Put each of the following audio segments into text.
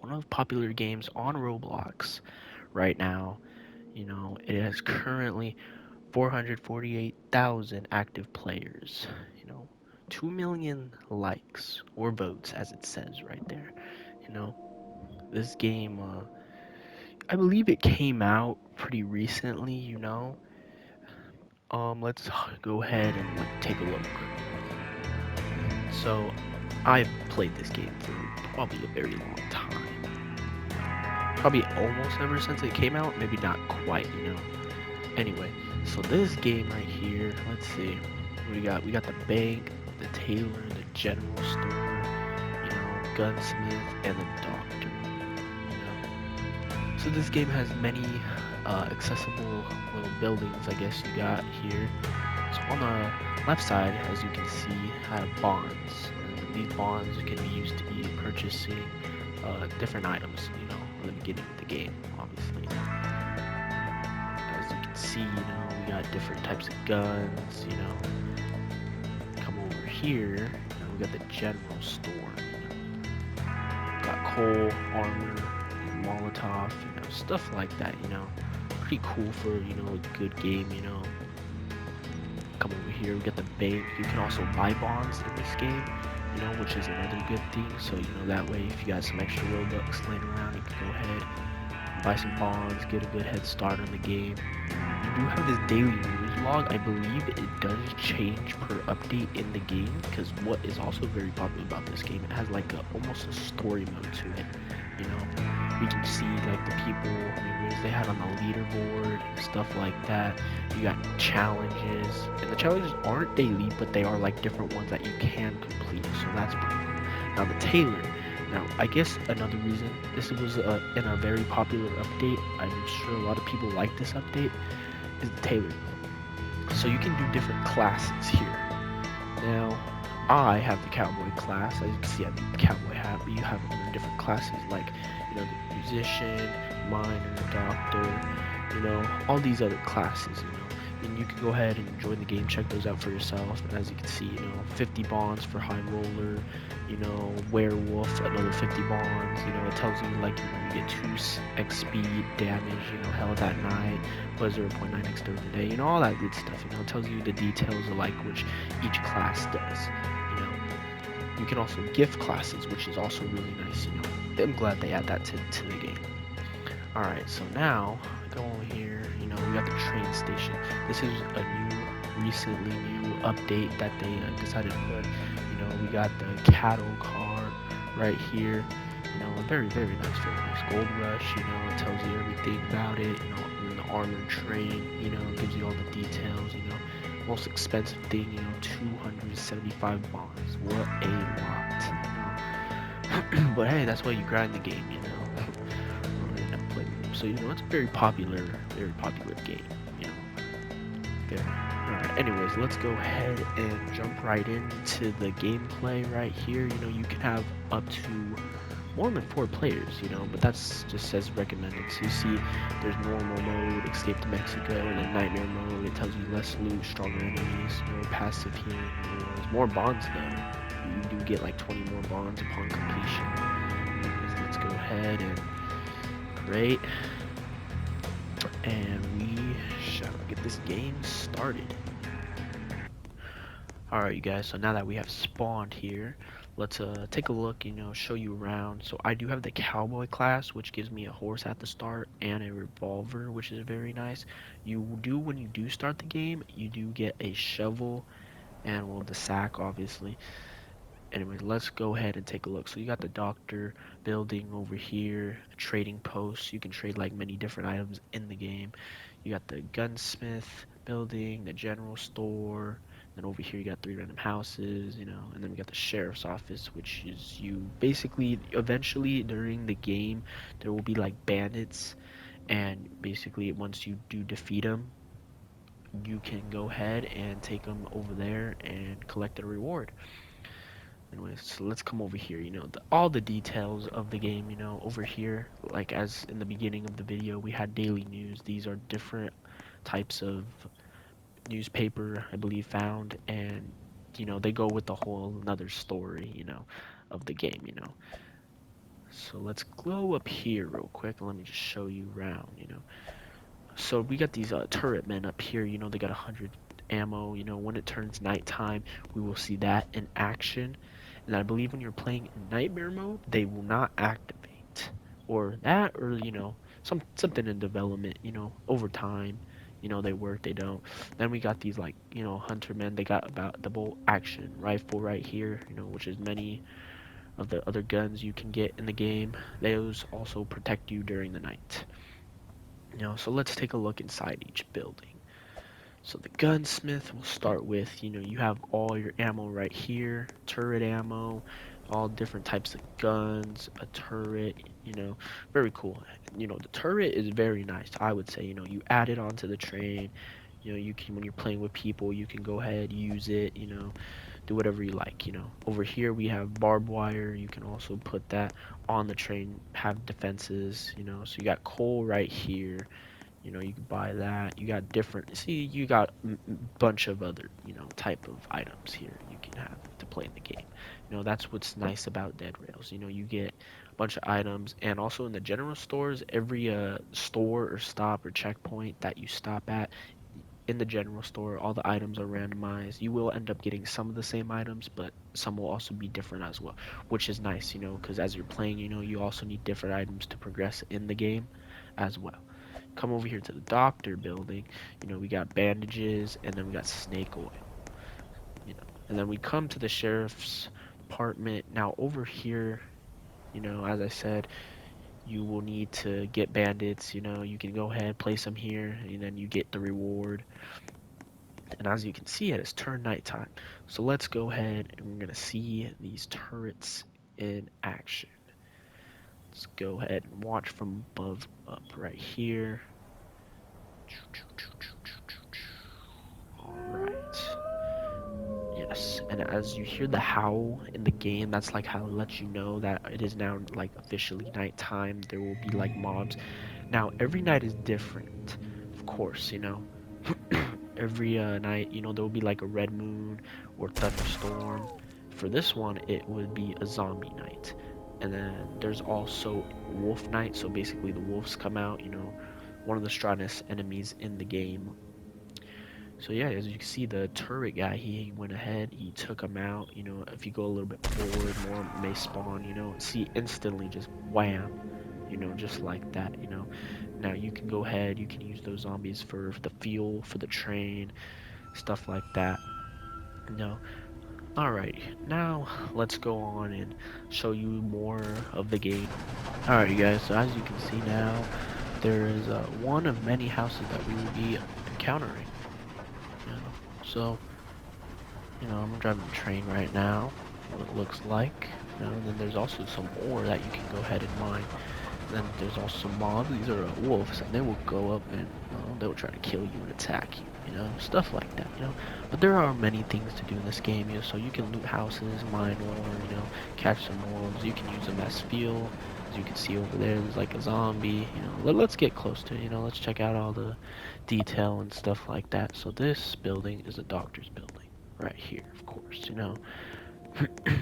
one of the popular games on Roblox right now. It has currently 448,000 active players. You know, 2 million likes or votes, as it says right there. You know, this game, I believe it came out pretty recently. Let's go ahead and like take a look. So, I've played this game for probably a very long time. Probably almost ever since it came out. Maybe not quite. Anyway, so this game right here, let's see. We got the bank, the tailor, the general store, gunsmith, and the doctor. So this game has many accessible little buildings, I guess you got here. So on the left side, as you can see, have bonds. And these bonds can be used to be purchasing different items, in the beginning of the game, obviously. As you can see, we got different types of guns. Come over here, and we got the general store. Got coal, armor, Molotov, stuff like that. Pretty cool for, a good game. Come over here, we got the bank. You can also buy bonds in this game, which is another good thing. So, that way if you got some extra Robux laying around, you can go ahead, buy some bonds, get a good head start on the game. You do have this daily news log. I believe it does change per update in the game, because what is also very popular about this game, it has like almost a story mode to it. We can see like the people, they had on the leaderboard, stuff like that. You got challenges, and the challenges aren't daily, but they are like different ones that you can complete. So that's pretty cool. Now the tailor. Now, I guess another reason this was in a very popular update, I'm sure a lot of people like this update, is the tailor. So you can do different classes here. Now, I have the cowboy class. As you can see, I have the cowboy hat, but you have other different classes like, the musician, miner, doctor, all these other classes. And you can go ahead and join the game, check those out for yourself. And as you can see, 50 bonds for high roller, werewolf, another 50 bonds. It tells you like, you get 2x speed damage, hell that night, but 0.9x during the day, all that good stuff. It tells you the details of like which each class does. You know, you can also gift classes, which is also really nice. I'm glad they add that to the game. Alright, so now, go over here, we got the train station. This is a recently new update that they decided to put. We got the cattle car right here. A very, very nice, very nice. Gold Rush, it tells you everything about it. And the armored train, it gives you all the details. Most expensive thing, 275 bonds. What a lot. But hey, that's why you grind the game. So it's a very popular game. Okay. Alright, anyways, let's go ahead and jump right into the gameplay right here. You can have up to more than 4 players, but that's just says recommended. So you see there's normal mode, escape to Mexico, and then nightmare mode. It tells you less loot, stronger enemies, passive healing rewards, more bonds though. You do get like 20 more bonds upon completion. Anyways, let's go ahead and create, and we shall get this game started. Alright, you guys, so now that we have spawned here, let's take a look, show you around. So I do have the cowboy class, which gives me a horse at the start and a revolver, which is very nice. When you do start the game, you do get a shovel and, well, the sack, obviously. Anyways, let's go ahead and take a look. So you got the doctor building over here, a trading post. You can trade like many different items in the game. You got the gunsmith building, the general store. Then over here you got 3 random houses, and then we got the sheriff's office, which is you basically eventually during the game there will be like bandits, and basically once you do defeat them, you can go ahead and take them over there and collect a reward. Anyways, so let's come over here. All the details of the game, over here, like as in the beginning of the video, we had daily news. These are different types of newspaper, I believe, found, and, they go with the whole another story, of the game. So let's go up here real quick and let me just show you around, So we got these turret men up here, they got 100 ammo, when it turns nighttime, we will see that in action. And I believe when you're playing in nightmare mode, they will not activate. Or that, or, something in development, over time, they work, they don't. Then we got these, like, hunter men, they got about the bolt action rifle right here, which is many of the other guns you can get in the game. Those also protect you during the night. So let's take a look inside each building. So the gunsmith will start with, you have all your ammo right here, turret ammo, all different types of guns, a turret, very cool. The turret is very nice, I would say, you add it onto the train, you can, when you're playing with people, you can go ahead, use it, do whatever you like, Over here we have barbed wire, you can also put that on the train, have defenses, so you got coal right here, you can buy that. You got different, see, you got a bunch of other, type of items here you can have to play in the game. That's what's nice about Dead Rails. You get a bunch of items, and also in the general stores, every store or stop or checkpoint that you stop at, in the general store, all the items are randomized. You will end up getting some of the same items, but some will also be different as well, which is nice, because as you're playing, you also need different items to progress in the game as well. Come over here to the doctor building, we got bandages, and then we got snake oil, and then we come to the sheriff's department. Now over here, as I said, you will need to get bandits, you can go ahead, place them here, and then you get the reward. And as you can see, it is turned nighttime. So let's go ahead and we're going to see these turrets in action. Let's go ahead and watch from above up right here. Alright. Yes, and as you hear the howl in the game, that's like how it lets you know that it is now like officially nighttime. There will be like mobs. Now, every night is different, of course, every night, there will be like a red moon or thunderstorm. For this one, it would be a zombie night. And then there's also wolf night, so basically the wolves come out, one of the strongest enemies in the game. So yeah, as you can see, the turret guy, he went ahead, he took him out. If you go a little bit forward, more may spawn, see instantly just wham, just like that, Now you can go ahead, you can use those zombies for the fuel, for the train, stuff like that. Alright, now let's go on and show you more of the game. Alright, you guys, so as you can see now, there is one of many houses that we will be encountering. So, I'm driving the train right now, what it looks like. And then there's also some ore that you can go ahead and mine. Then there's also some mobs. These are wolves, and they will go up and they will try to kill you and attack you, stuff like that, But there are many things to do in this game, so you can loot houses, mine ore, catch some wolves. You can use them as fuel. As you can see over there's like a zombie, Let's get close to it, let's check out all the detail and stuff like that. So this building is a doctor's building, right here, of course,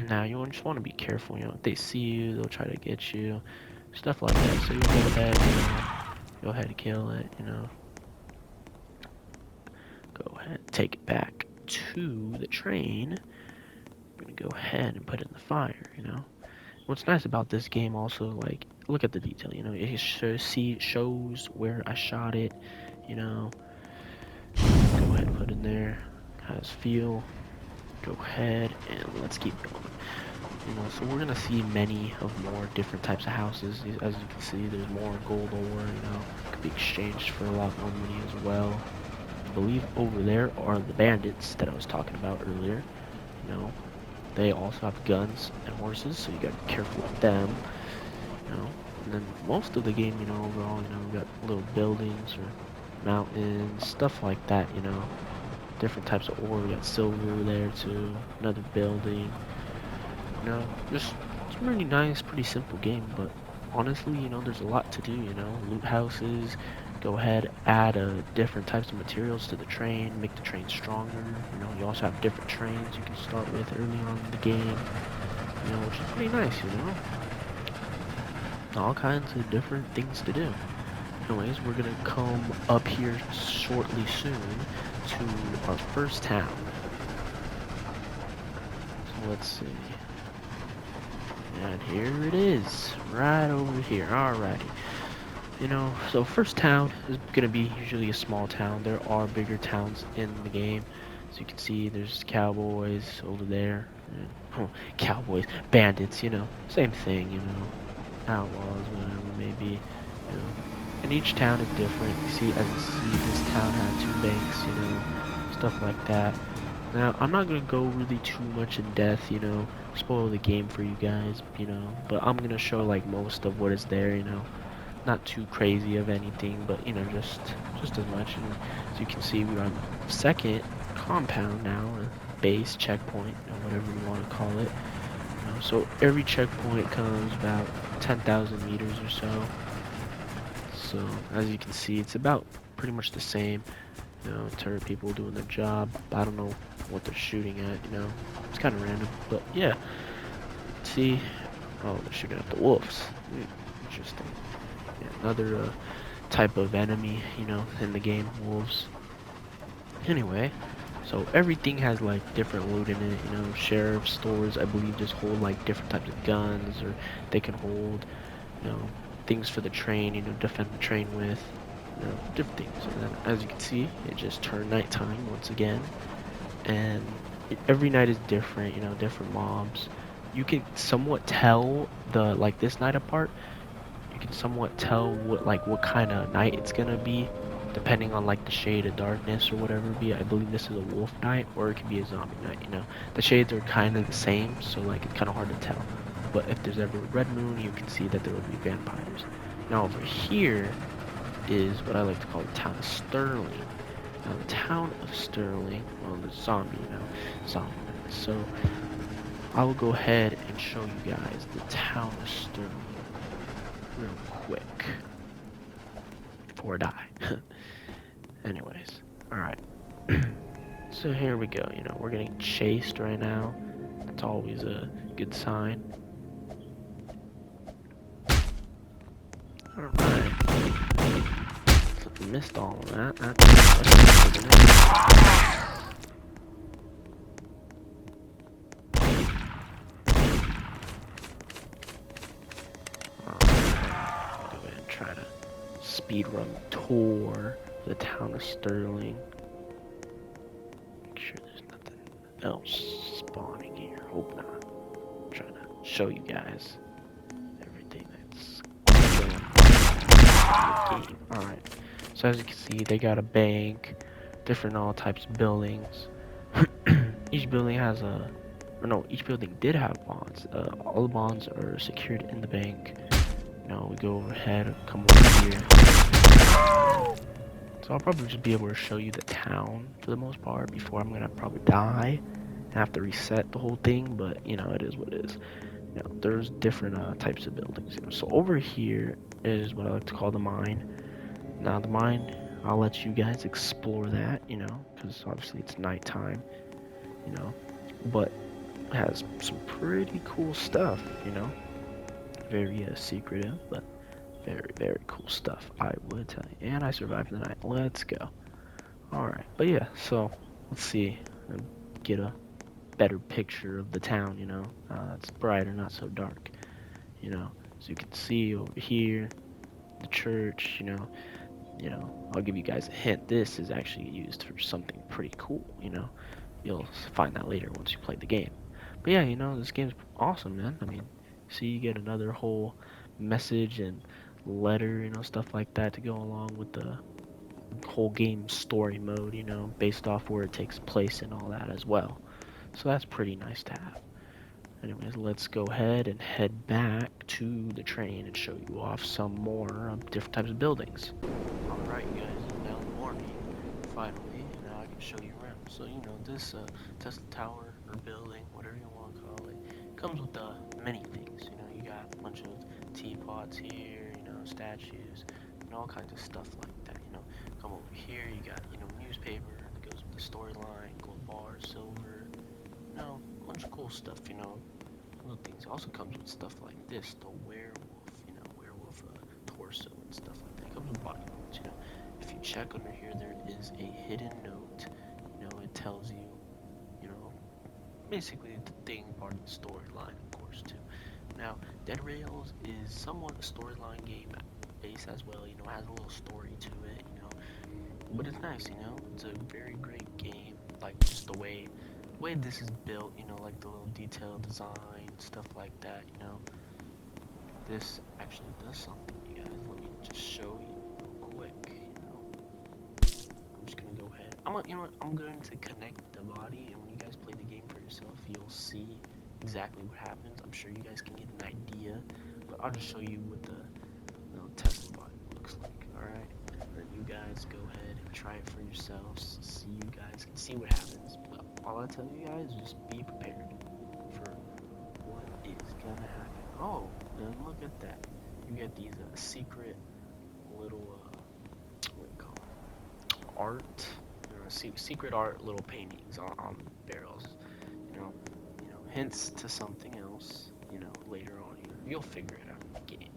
Now you just want to be careful, if they see you, they'll try to get you. Stuff like that, so you go ahead, go ahead and kill it, Go ahead and take it back to the train. I'm gonna go ahead and put it in the fire, What's nice about this game also, like, look at the detail, it shows where I shot it, Go ahead and put it in there, has fuel. Go ahead and let's keep going. So we're gonna see many of more different types of houses. As you can see, there's more gold ore, could be exchanged for a lot more money as well. I believe over there are the bandits that I was talking about earlier. They also have guns and horses, so you gotta be careful with them. And then most of the game, overall, we got little buildings or mountains, stuff like that, different types of ore. We got silver there too, another building. Just it's really nice, pretty simple game, but honestly, there's a lot to do, loot houses, go ahead, add different types of materials to the train, make the train stronger, you also have different trains you can start with early on in the game, which is pretty nice, all kinds of different things to do. Anyways, we're gonna come up here shortly soon to our first town. So let's see. And here it is, right over here. Alrighty. So first town is gonna be usually a small town. There are bigger towns in the game. So you can see there's cowboys over there. And, cowboys, bandits, same thing, outlaws, whatever it may be, And each town is different. You see, as you see, this town had two banks, stuff like that. Now, I'm not gonna go really too much in depth, spoil the game for you guys, but I'm gonna show like most of what is there, not too crazy of anything, but just as much. And as you can see, we're on the second compound now, a base checkpoint, or whatever you want to call it. So every checkpoint comes about 10,000 meters or so. So as you can see, it's about pretty much the same. Turret people doing their job. I don't know what they're shooting at. It's kind of random, but yeah. See, oh, they're shooting at the wolves. Interesting. Yeah, another type of enemy, in the game, wolves. Anyway, so everything has like different loot in it, sheriff stores, I believe, just hold like different types of guns, or they can hold, you know, things for the train, defend the train with, different things. And then as you can see, it just turned nighttime once again, and every night is different, different mobs. You can somewhat tell like this night apart. You can somewhat tell what kind of night it's gonna be, depending on like the shade of darkness or whatever it be. I believe this is a wolf night, or it could be a zombie night. The shades are kind of the same, so like it's kind of hard to tell. But if there's ever a red moon, you can see that there will be vampires. Now over here is what I like to call the town of Sterling. Now the town of Sterling, well, the zombie, zombie night. So I will go ahead and show you guys the town of Sterling real quick before I die. Anyways, alright. So here we go, we're getting chased right now. That's always a good sign. Alright. So missed all of that. Go ahead and try to speedrun tour the town of Sterling. Make sure there's nothing else spawning here. Hope not. I'm trying to show you guys everything that's going on in the game. Alright. So as you can see, they got a bank, different all types of buildings. Each building has each building did have bonds. All the bonds are secured in the bank. We go overhead, come over here. So I'll probably just be able to show you the town for the most part before I'm gonna probably die and have to reset the whole thing, but it is what it is. There's different types of buildings. So over here is what I like to call the mine. Now the mine, I'll let you guys explore that, because obviously it's nighttime, but it has some pretty cool stuff, very secretive, but very, very cool stuff, I would tell you. And I survived the night. Let's go. Alright, but yeah, so let's see. Get a better picture of the town, it's brighter, not so dark, as you can see over here, the church, I'll give you guys a hint. This is actually used for something pretty cool, You'll find that later once you play the game. But yeah, this game's awesome, man. I mean, see, you get another whole message and letter, stuff like that to go along with the whole game story mode, based off where it takes place and all that as well. So that's pretty nice to have. Anyways, let's go ahead and head back to the train and show you off some more different types of buildings. Alright guys, now in the morning, finally, now I can show you around. So this Tesla tower or building, whatever you want to call it, comes with many things. You got a bunch of teapots here, statues, and all kinds of stuff like that. Come over here, you got newspaper that goes with the storyline, gold bars, silver, a bunch of cool stuff. Little things. It also comes with stuff like this, the werewolf, check under here, there is a hidden note. It tells you, you know, basically the thing part of the storyline, of course, too. Now, Dead Rails is somewhat a storyline game base as well. Has a little story to it. But it's nice. It's a very great game. Like just the way this is built. Like the little detailed design, stuff like that. This actually does something, you guys. Let me just show you real quick. I'm just gonna go ahead. I'm going to connect the body, and when you guys play the game for yourself, you'll see exactly what happens. I'm sure you guys can get an idea, but I'll just show you what the Tesla body looks like. All right, and then you guys go ahead and try it for yourselves. See, you guys can see what happens. But all I tell you guys is just be prepared for what is gonna happen. Oh, and look at that. You get these secret little what do you call it? Art, secret art little paintings on barrels. You know, hints to something else. Later on, you'll figure it out in the game.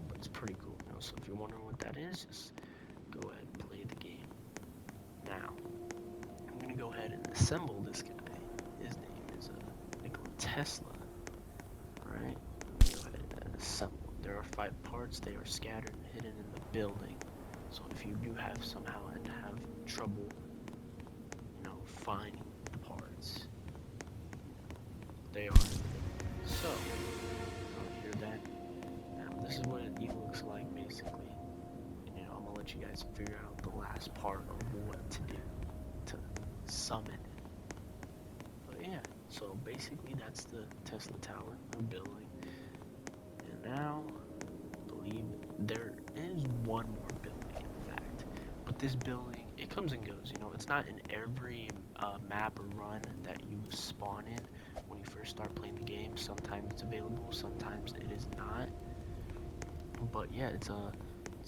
But it's pretty cool. So if you're wondering what that is, just go ahead and play the game. Now, I'm gonna go ahead and assemble this guy. His name is Nikola Tesla. All right. Go ahead and assemble. There are 5 parts. They are scattered and hidden in the building. So if you do have trouble, finding the parts, they are. So, hear that? Now this is what it looks like basically. And I'm gonna let you guys figure out the last part of what to do to summon it. But yeah, so basically that's the Tesla Tower we're building. And now, I believe there is one more building, in fact. But this building, it comes and goes. It's not in every map or run that you spawn in when you first start playing the game. Sometimes it's available, sometimes it is not. But yeah, it's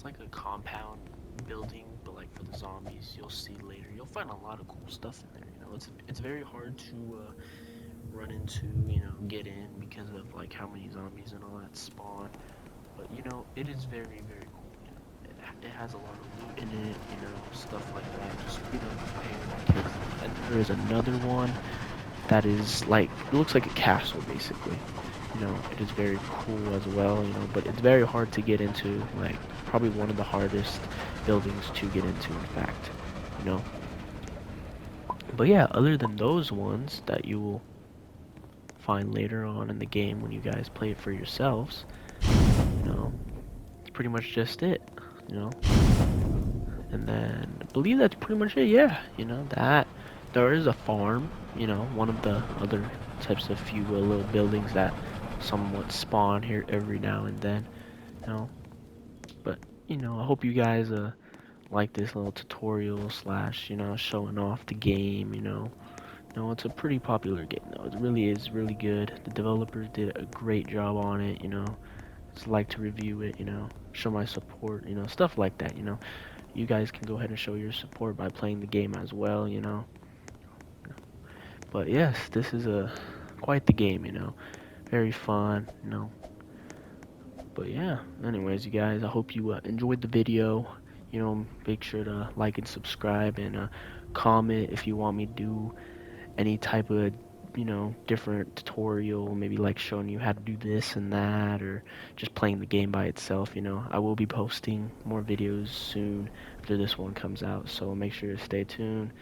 like a compound building, but like for the zombies, you'll see later. You'll find a lot of cool stuff in there. It's very hard to run into, get in because of like how many zombies and all that spawn. But it is very, very cool. It has a lot of loot in it, stuff like that. Just prepare that case. And there is another one that is like, it looks like a castle basically. It is very cool as well. But it's very hard to get into. Like probably one of the hardest buildings to get into, in fact. But yeah, other than those ones that you will find later on in the game when you guys play it for yourselves, it's pretty much just it, And then I believe that's pretty much it. Yeah, that there is a farm, one of the other types of few little buildings that somewhat spawn here every now and then, But I hope you guys like this little tutorial slash showing off the game. It's a pretty popular game though. It really is really good. The developers did a great job on it. Just like to review it. Show my support. Stuff like that. You guys can go ahead and show your support by playing the game as well. But yes, this is quite the game. Very fun. But yeah, anyways, you guys, I hope you enjoyed the video. Make sure to like and subscribe and comment if you want me to do any type of different tutorial, maybe like showing you how to do this and that, or just playing the game by itself. I will be posting more videos soon after this one comes out, so make sure to stay tuned.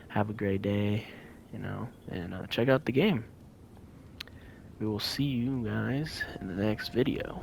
Have a great day, and check out the game. We will see you guys in the next video.